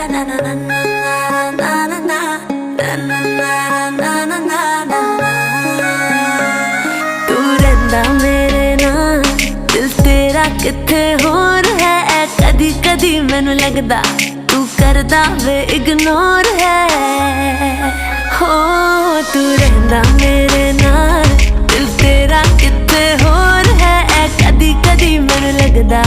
तू रहंदा मेरे नाल दिल तेरा किथे होर है। कदी कदी मैनू लगदा तू करदा वे इग्नोर है। हो तू रहंदा मेरे नाल दिल तेरा किथे होर है। कदी कदी मैनू लगदा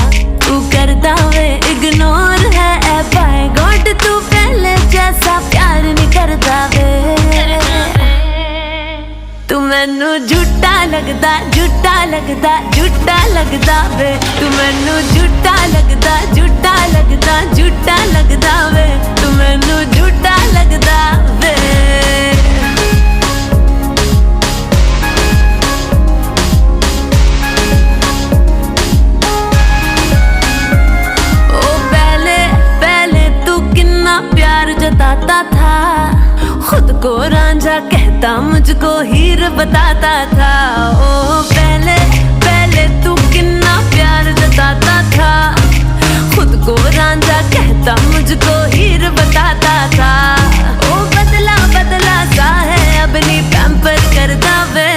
तू करदा वे इग्नोर है। बाय गॉड तू पहले जैसा प्यार नहीं करदा वे। तू मैनू झूठा लगदा झूठा लगदा झूठा लगदा वे। तू मैनू झूठा लगदा झूठा लगदा झूठा लगदा वे। तू मैनू झूठा लगदा वे। ओ पहले पहले तू कितना प्यार जताता था। खुद को रांझा कहता मुझको हीर बताता था। ओ पहले पहले तू कितना प्यार जताता था। खुद को रांझा कहता मुझको हीर बताता था। ओ बदला बदला सा है अब नहीं पैम्पर करदा वे।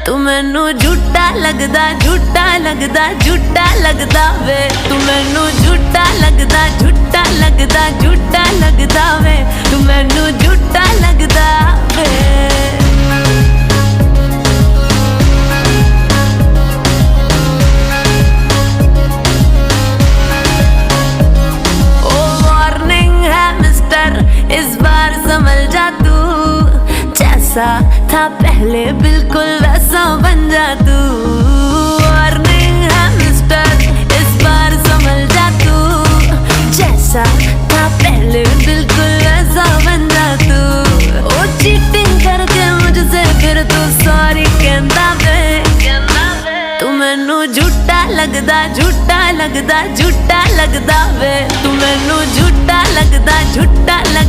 तू मैनू झूठा लगदा झूठा लगदा झूठा लगदा वे। तू मैनू झूठा लगदा झूठा लगदा झूठा लगदा वे। तू मैनू झूठा लगदा वे। ओ वार्निंग है मिस्टर इस बार संभल जा तू। जैसा था पहले बिल्कुल वैसा बन जा तू। वार्निंग है मिस्टर इस बार संभल जा तू। जैसा था पहले बिल्कुल वैसा बन जा तू। ओ चीटिंग करके मुझसे फिर तू सॉरी कहंदा वे। तू मैनू झूठा लगदा झूठा लगदा झूठा लगदा वे। तू मैनू झूठा लगदा झूठा लगदा